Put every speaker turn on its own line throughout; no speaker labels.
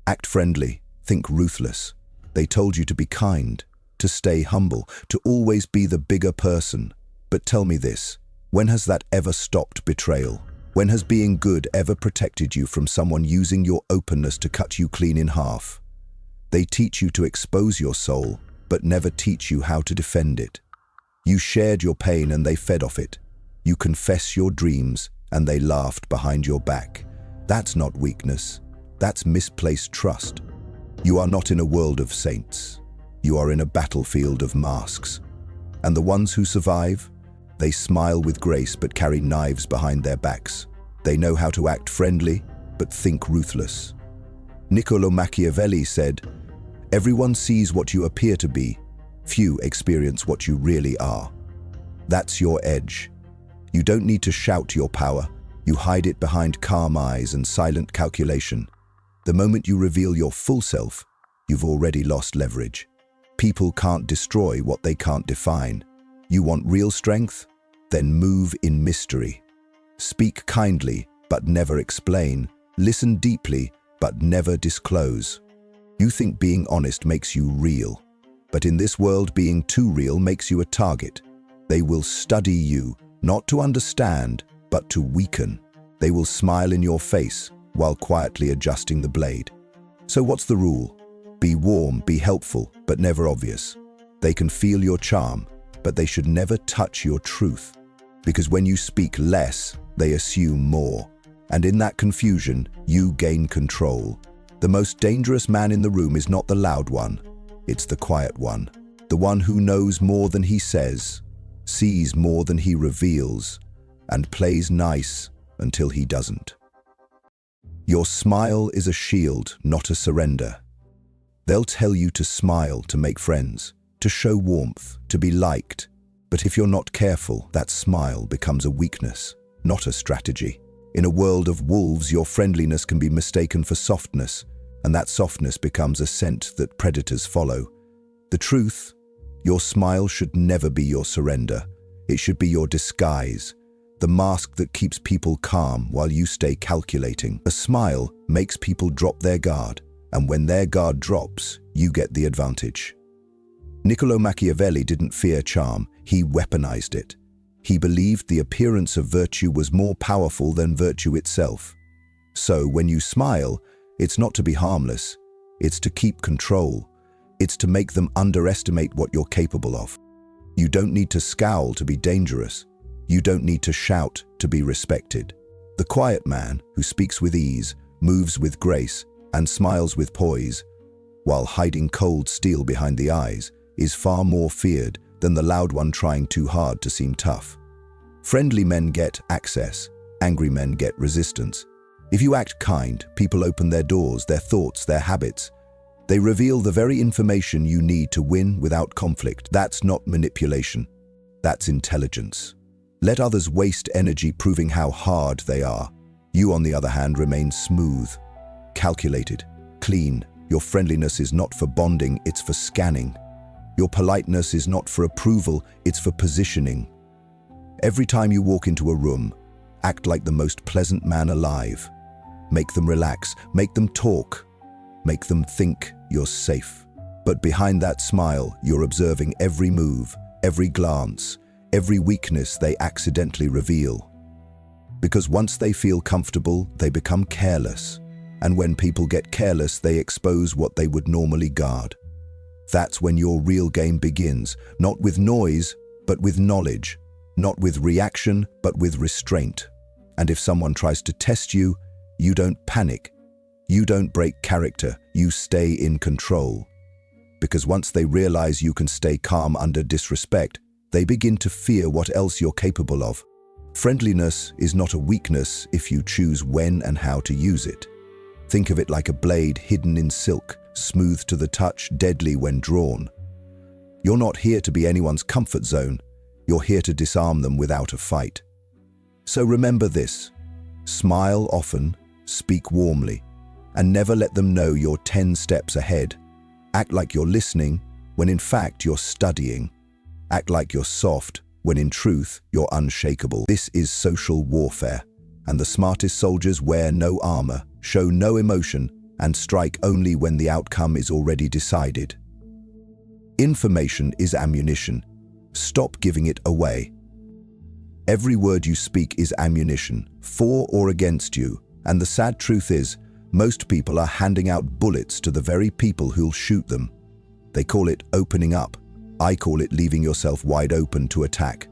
Act friendly, think ruthless. They told you to be kind, to stay humble, to always be the bigger person. But tell me this, when has that ever stopped betrayal? When has being good ever protected you from someone using your openness to cut you clean in half? They teach you to expose your soul, but never teach you how to defend it. You shared your pain and they fed off it. You confess your dreams and they laughed behind your back. That's not weakness. That's misplaced trust. You are not in a world of saints. You are in a battlefield of masks. And the ones who survive, they smile with grace but carry knives behind their backs. They know how to act friendly, but think ruthless. Niccolò Machiavelli said, "Everyone sees what you appear to be. Few experience what you really are." That's your edge. You don't need to shout your power. You hide it behind calm eyes and silent calculation. The moment you reveal your full self, you've already lost leverage. People can't destroy what they can't define. You want real strength? Then move in mystery. Speak kindly, but never explain. Listen deeply, but never disclose. You think being honest makes you real. But in this world, being too real makes you a target. They will study you, not to understand, but to weaken. They will smile in your face while quietly adjusting the blade. So what's the rule? Be warm, be helpful, but never obvious. They can feel your charm, but they should never touch your truth. Because when you speak less, they assume more. And in that confusion, you gain control. The most dangerous man in the room is not the loud one. It's the quiet one. The one who knows more than he says, sees more than he reveals, and plays nice until he doesn't. Your smile is a shield, not a surrender. They'll tell you to smile to make friends, to show warmth, to be liked. But if you're not careful, that smile becomes a weakness, not a strategy. In a world of wolves, your friendliness can be mistaken for softness, and that softness becomes a scent that predators follow. The truth, your smile should never be your surrender. It should be your disguise, the mask that keeps people calm while you stay calculating. A smile makes people drop their guard, and when their guard drops, you get the advantage. Niccolò Machiavelli didn't fear charm, he weaponized it. He believed the appearance of virtue was more powerful than virtue itself. So when you smile, it's not to be harmless, it's to keep control. It's to make them underestimate what you're capable of. You don't need to scowl to be dangerous. You don't need to shout to be respected. The quiet man who speaks with ease, moves with grace, and smiles with poise, while hiding cold steel behind the eyes, is far more feared than the loud one trying too hard to seem tough. Friendly men get access, angry men get resistance. If you act kind, people open their doors, their thoughts, their habits. They reveal the very information you need to win without conflict. That's not manipulation. That's intelligence. Let others waste energy proving how hard they are. You, on the other hand, remain smooth, calculated, clean. Your friendliness is not for bonding, it's for scanning. Your politeness is not for approval, it's for positioning. Every time you walk into a room, act like the most pleasant man alive. Make them relax, make them talk, make them think you're safe. But behind that smile, you're observing every move, every glance, every weakness they accidentally reveal. Because once they feel comfortable, they become careless. And when people get careless, they expose what they would normally guard. That's when your real game begins, not with noise, but with knowledge, not with reaction, but with restraint. And if someone tries to test you, you don't panic. You don't break character, you stay in control. Because once they realize you can stay calm under disrespect, they begin to fear what else you're capable of. Friendliness is not a weakness if you choose when and how to use it. Think of it like a blade hidden in silk, smooth to the touch, deadly when drawn. You're not here to be anyone's comfort zone. You're here to disarm them without a fight. So remember this: smile often, speak warmly, and never let them know you're 10 steps ahead. Act like you're listening when in fact you're studying. Act like you're soft when in truth you're unshakable. This is social warfare, and the smartest soldiers wear no armor, show no emotion, and strike only when the outcome is already decided. Information is ammunition. Stop giving it away. Every word you speak is ammunition, for or against you, and the sad truth is, most people are handing out bullets to the very people who'll shoot them. They call it opening up. I call it leaving yourself wide open to attack.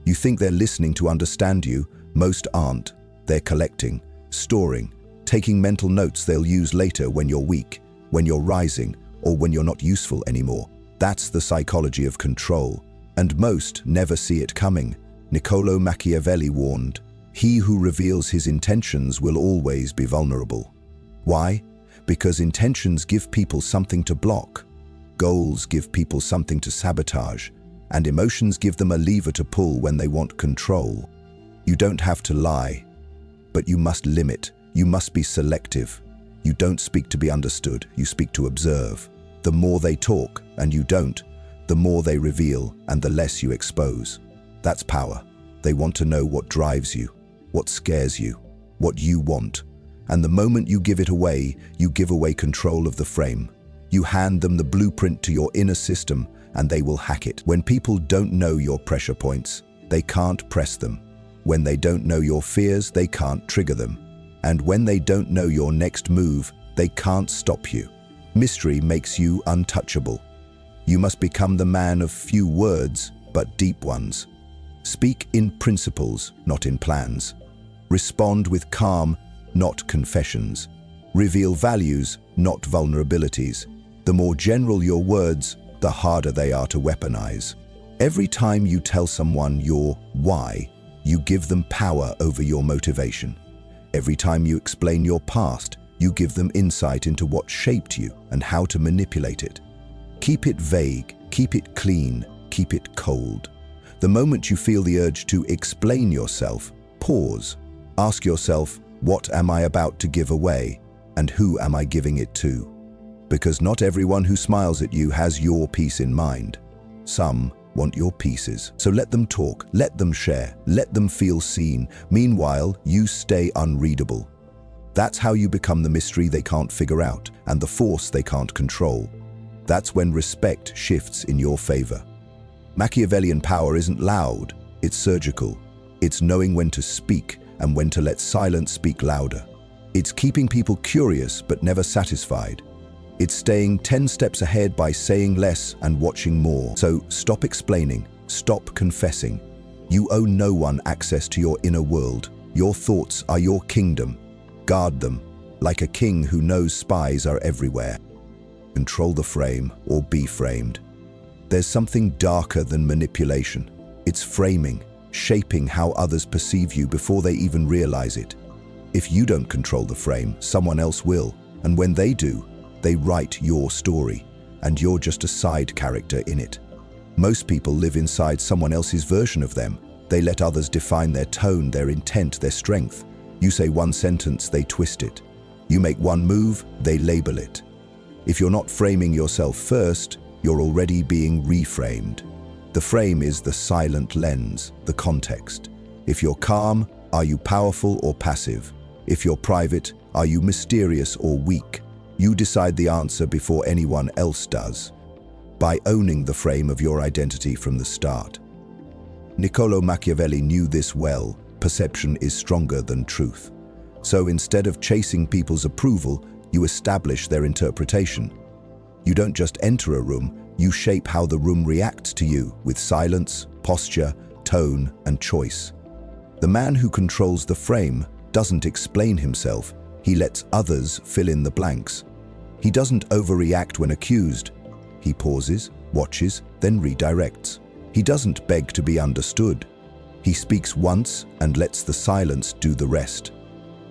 You think they're listening to understand you. Most aren't. They're collecting, storing, taking mental notes they'll use later when you're weak, when you're rising, or when you're not useful anymore. That's the psychology of control, and most never see it coming. Niccolò Machiavelli warned, "He who reveals his intentions will always be vulnerable." Why? Because intentions give people something to block. Goals give people something to sabotage, and emotions give them a lever to pull when they want control. You don't have to lie, but you must limit. You must be selective. You don't speak to be understood, you speak to observe. The more they talk, and you don't, the more they reveal, and the less you expose. That's power. They want to know what drives you, what scares you, what you want. And the moment you give it away, you give away control of the frame. You hand them the blueprint to your inner system, and they will hack it. When people don't know your pressure points, they can't press them. When they don't know your fears, they can't trigger them. And when they don't know your next move, they can't stop you. Mystery makes you untouchable. You must become the man of few words, but deep ones. Speak in principles, not in plans. Respond with calm, not confessions. Reveal values, not vulnerabilities. The more general your words, the harder they are to weaponize. Every time you tell someone your why, you give them power over your motivation. Every time you explain your past, you give them insight into what shaped you and how to manipulate it. Keep it vague, keep it clean, keep it cold. The moment you feel the urge to explain yourself, pause. Ask yourself, what am I about to give away, and who am I giving it to? Because not everyone who smiles at you has your peace in mind. Some want your pieces. So let them talk, let them share, let them feel seen. Meanwhile, you stay unreadable. That's how you become the mystery they can't figure out and the force they can't control. That's when respect shifts in your favor. Machiavellian power isn't loud, it's surgical. It's knowing when to speak and when to let silence speak louder. It's keeping people curious but never satisfied. It's staying 10 steps ahead by saying less and watching more. So stop explaining, stop confessing. You owe no one access to your inner world. Your thoughts are your kingdom. Guard them, like a king who knows spies are everywhere. Control the frame or be framed. There's something darker than manipulation. It's framing, shaping how others perceive you before they even realize it. If you don't control the frame, someone else will, and when they do, they write your story, and you're just a side character in it. Most people live inside someone else's version of them. They let others define their tone, their intent, their strength. You say one sentence, they twist it. You make one move, they label it. If you're not framing yourself first, you're already being reframed. The frame is the silent lens, the context. If you're calm, are you powerful or passive? If you're private, are you mysterious or weak? You decide the answer before anyone else does, by owning the frame of your identity from the start. Niccolò Machiavelli knew this well. Perception is stronger than truth. So instead of chasing people's approval, you establish their interpretation. You don't just enter a room, you shape how the room reacts to you with silence, posture, tone, and choice. The man who controls the frame doesn't explain himself. He lets others fill in the blanks. He doesn't overreact when accused. He pauses, watches, then redirects. He doesn't beg to be understood. He speaks once and lets the silence do the rest.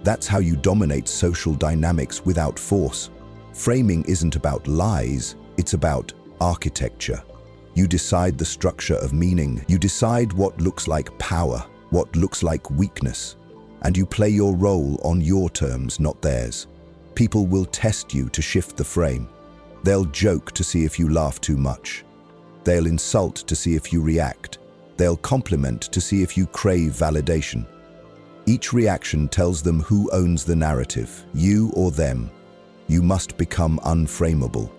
That's how you dominate social dynamics without force. Framing isn't about lies, it's about architecture. You decide the structure of meaning. You decide what looks like power, what looks like weakness. And you play your role on your terms, not theirs. People will test you to shift the frame. They'll joke to see if you laugh too much. They'll insult to see if you react. They'll compliment to see if you crave validation. Each reaction tells them who owns the narrative, you or them. You must become unframeable.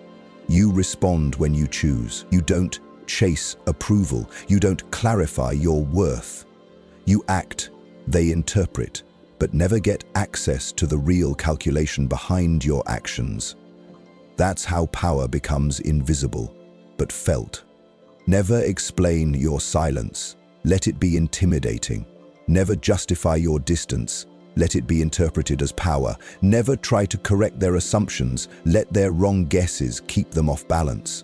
You respond when you choose. You don't chase approval. You don't clarify your worth. You act, they interpret, but never get access to the real calculation behind your actions. That's how power becomes invisible, but felt. Never explain your silence. Let it be intimidating. Never justify your distance. Let it be interpreted as power. Never try to correct their assumptions. Let their wrong guesses keep them off balance.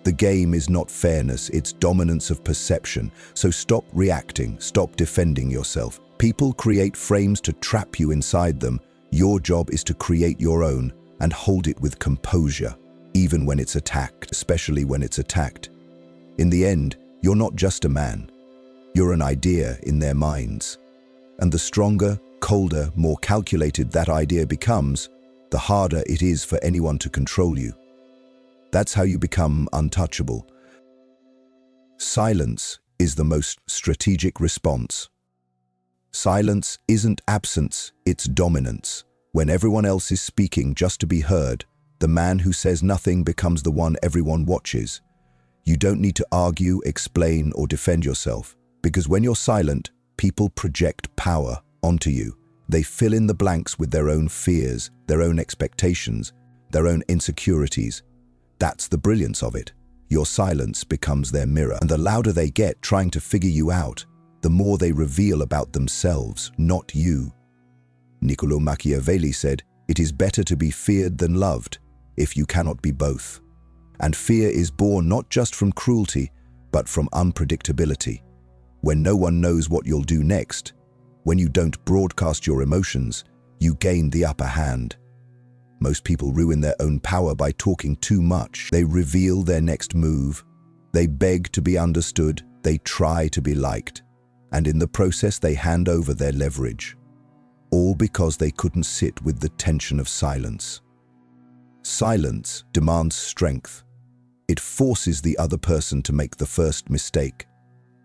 The game is not fairness, it's dominance of perception. So stop reacting, stop defending yourself. People create frames to trap you inside them. Your job is to create your own and hold it with composure, even when it's attacked, especially when it's attacked. In the end, you're not just a man. You're an idea in their minds. And the stronger, colder, more calculated that idea becomes, the harder it is for anyone to control you. That's how you become untouchable. Silence is the most strategic response. Silence isn't absence, it's dominance. When everyone else is speaking just to be heard, the man who says nothing becomes the one everyone watches. You don't need to argue, explain, or defend yourself, because when you're silent, people project power onto you. They fill in the blanks with their own fears, their own expectations, their own insecurities. That's the brilliance of it. Your silence becomes their mirror, and the louder they get trying to figure you out, the more they reveal about themselves, not you. Niccolò Machiavelli said, "It is better to be feared than loved, if you cannot be both." And fear is born not just from cruelty, but from unpredictability. When no one knows what you'll do next, when you don't broadcast your emotions, you gain the upper hand. Most people ruin their own power by talking too much. They reveal their next move. They beg to be understood. They try to be liked. And in the process, they hand over their leverage. All because they couldn't sit with the tension of silence. Silence demands strength. It forces the other person to make the first mistake.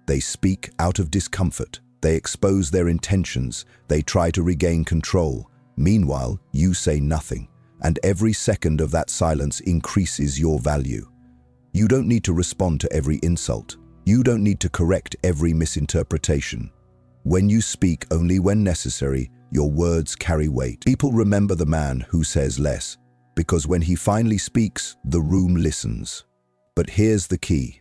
They speak out of discomfort. They expose their intentions. They try to regain control. Meanwhile, you say nothing, and every second of that silence increases your value. You don't need to respond to every insult. You don't need to correct every misinterpretation. When you speak only when necessary, your words carry weight. People remember the man who says less, because when he finally speaks, the room listens. But here's the key.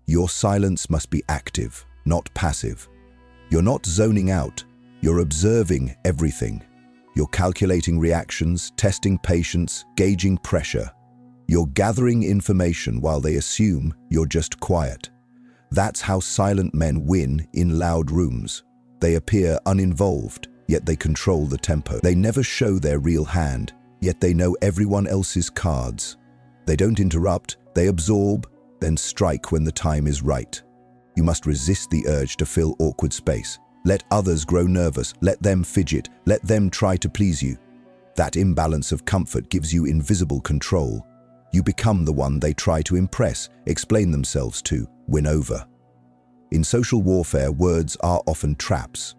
Your silence must be active, not passive. You're not zoning out, you're observing everything. You're calculating reactions, testing patience, gauging pressure. You're gathering information while they assume you're just quiet. That's how silent men win in loud rooms. They appear uninvolved, yet they control the tempo. They never show their real hand, yet they know everyone else's cards. They don't interrupt, they absorb, then strike when the time is right. You must resist the urge to fill awkward space. Let others grow nervous, let them fidget, let them try to please you. That imbalance of comfort gives you invisible control. You become the one they try to impress, explain themselves to, win over. In social warfare, words are often traps.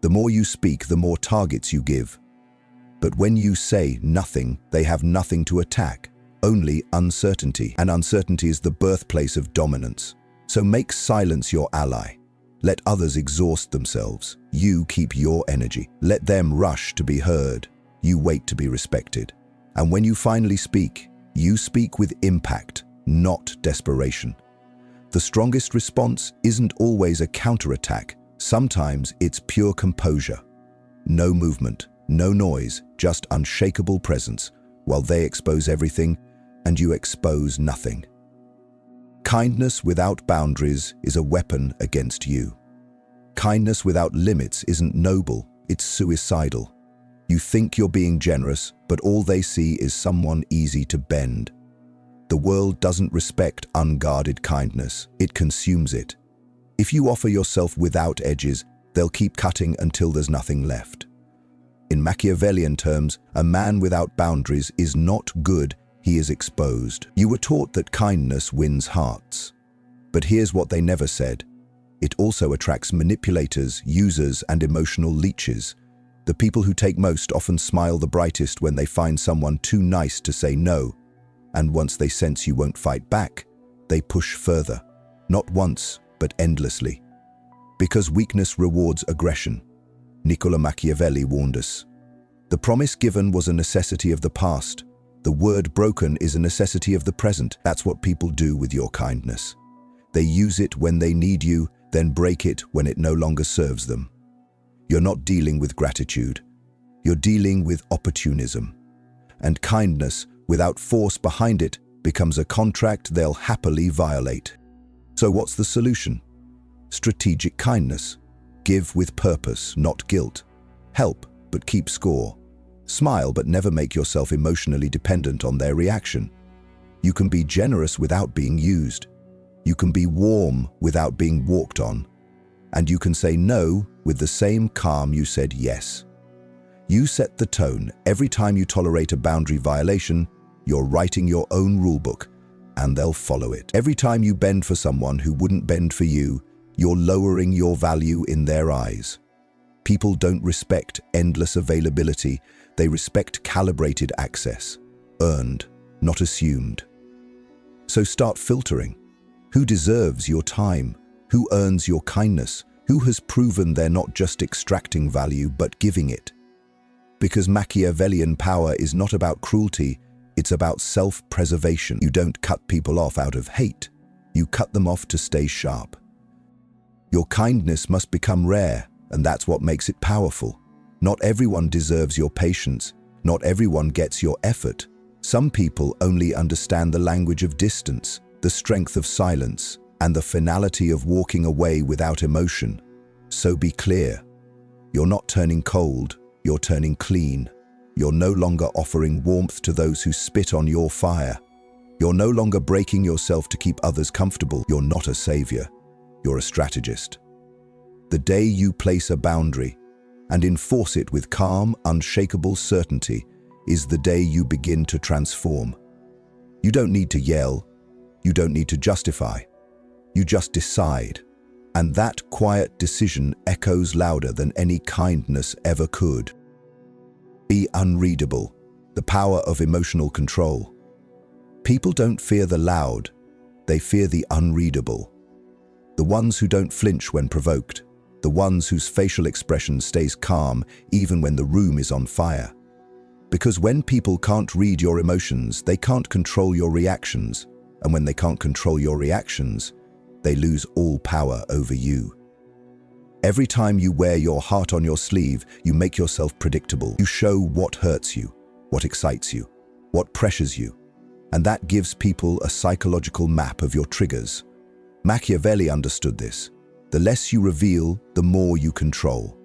The more you speak, the more targets you give. But when you say nothing, they have nothing to attack, only uncertainty. And uncertainty is the birthplace of dominance. So make silence your ally. Let others exhaust themselves. You keep your energy. Let them rush to be heard. You wait to be respected. And when you finally speak, you speak with impact, not desperation. The strongest response isn't always a counterattack. Sometimes it's pure composure. No movement, no noise, just unshakable presence, while they expose everything and you expose nothing. Kindness without boundaries is a weapon against you. Kindness without limits isn't noble, it's suicidal. You think you're being generous, but all they see is someone easy to bend. The world doesn't respect unguarded kindness, it consumes it. If you offer yourself without edges, they'll keep cutting until there's nothing left. In Machiavellian terms, a man without boundaries is not good, he is exposed. You were taught that kindness wins hearts. But here's what they never said. It also attracts manipulators, users, and emotional leeches. The people who take most often smile the brightest when they find someone too nice to say no, and once they sense you won't fight back, they push further, not once, but endlessly. Because weakness rewards aggression. Niccolò Machiavelli warned us. The promise given was a necessity of the past. The word broken is a necessity of the present. That's what people do with your kindness. They use it when they need you, then break it when it no longer serves them. You're not dealing with gratitude. You're dealing with opportunism. And kindness, without force behind it, becomes a contract they'll happily violate. So what's the solution? Strategic kindness. Give with purpose, not guilt. Help, but keep score. Smile, but never make yourself emotionally dependent on their reaction. You can be generous without being used. You can be warm without being walked on. And you can say no with the same calm you said yes. You set the tone. Every time you tolerate a boundary violation, you're writing your own rulebook, and they'll follow it. Every time you bend for someone who wouldn't bend for you, you're lowering your value in their eyes. People don't respect endless availability. They respect calibrated access, earned, not assumed. So start filtering. Who deserves your time? Who earns your kindness? Who has proven they're not just extracting value, but giving it? Because Machiavellian power is not about cruelty, it's about self-preservation. You don't cut people off out of hate. You cut them off to stay sharp. Your kindness must become rare, and that's what makes it powerful. Not everyone deserves your patience. Not everyone gets your effort. Some people only understand the language of distance, the strength of silence, and the finality of walking away without emotion. So be clear. You're not turning cold, you're turning clean. You're no longer offering warmth to those who spit on your fire. You're no longer breaking yourself to keep others comfortable. You're not a savior. You're a strategist. The day you place a boundary and enforce it with calm, unshakable certainty is the day you begin to transform. You don't need to yell. You don't need to justify. You just decide. And that quiet decision echoes louder than any kindness ever could. Be unreadable. The power of emotional control. People don't fear the loud. They fear the unreadable. The ones who don't flinch when provoked. The ones whose facial expression stays calm even when the room is on fire. Because when people can't read your emotions, they can't control your reactions. And when they can't control your reactions, they lose all power over you. Every time you wear your heart on your sleeve, you make yourself predictable. You show what hurts you, what excites you, what pressures you. And that gives people a psychological map of your triggers. Machiavelli understood this. The less you reveal, the more you control.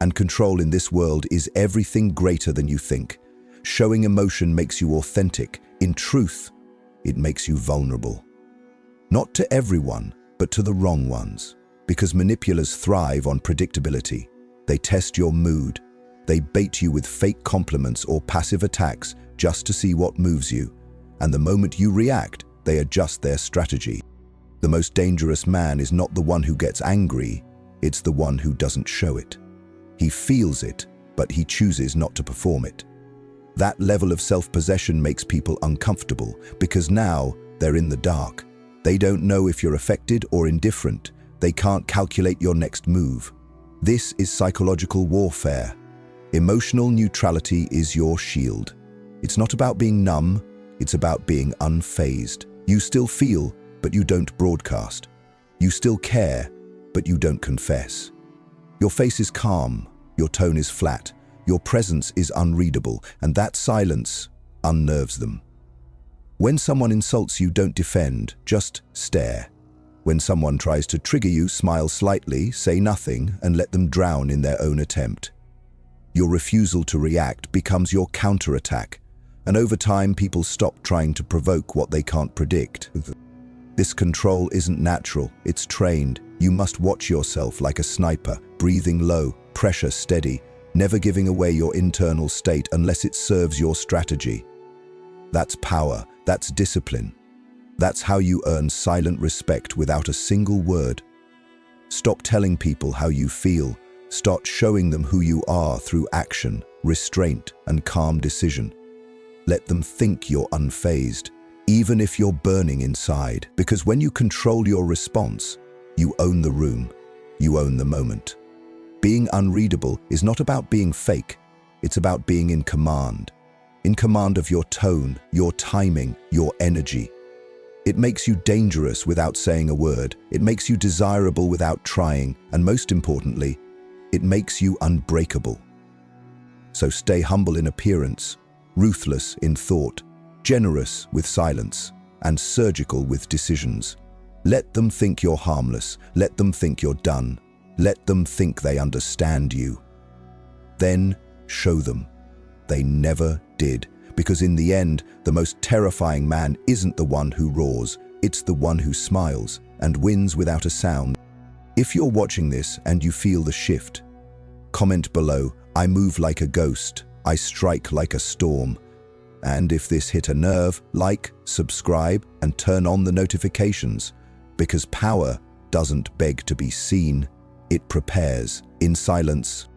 And control in this world is everything greater than you think. Showing emotion makes you authentic. In truth, it makes you vulnerable. Not to everyone, but to the wrong ones. Because manipulators thrive on predictability. They test your mood. They bait you with fake compliments or passive attacks just to see what moves you. And the moment you react, they adjust their strategy. The most dangerous man is not the one who gets angry, it's the one who doesn't show it. He feels it, but he chooses not to perform it. That level of self-possession makes people uncomfortable because now they're in the dark. They don't know if you're affected or indifferent. They can't calculate your next move. This is psychological warfare. Emotional neutrality is your shield. It's not about being numb, it's about being unfazed. You still feel, but you don't broadcast. You still care, but you don't confess. Your face is calm, your tone is flat, your presence is unreadable, and that silence unnerves them. When someone insults you, don't defend, just stare. When someone tries to trigger you, smile slightly, say nothing, and let them drown in their own attempt. Your refusal to react becomes your counterattack, and over time people stop trying to provoke what they can't predict. This control isn't natural, it's trained. You must watch yourself like a sniper, breathing low, pressure steady, never giving away your internal state unless it serves your strategy. That's power, that's discipline. That's how you earn silent respect without a single word. Stop telling people how you feel, Start showing them who you are through action, restraint, and calm decision. Let them think you're unfazed, even if you're burning inside, because when you control your response, you own the room, you own the moment. Being unreadable is not about being fake, it's about being in command of your tone, your timing, your energy. It makes you dangerous without saying a word, it makes you desirable without trying, and most importantly, it makes you unbreakable. So stay humble in appearance, ruthless in thought, generous with silence, and surgical with decisions. Let them think you're harmless, let them think you're done, let them think they understand you. Then show them. They never did, because in the end, the most terrifying man isn't the one who roars, it's the one who smiles and wins without a sound. If you're watching this and you feel the shift, comment below, "I move like a ghost, I strike like a storm." And if this hit a nerve, like, subscribe, and turn on the notifications, because power doesn't beg to be seen, it prepares in silence.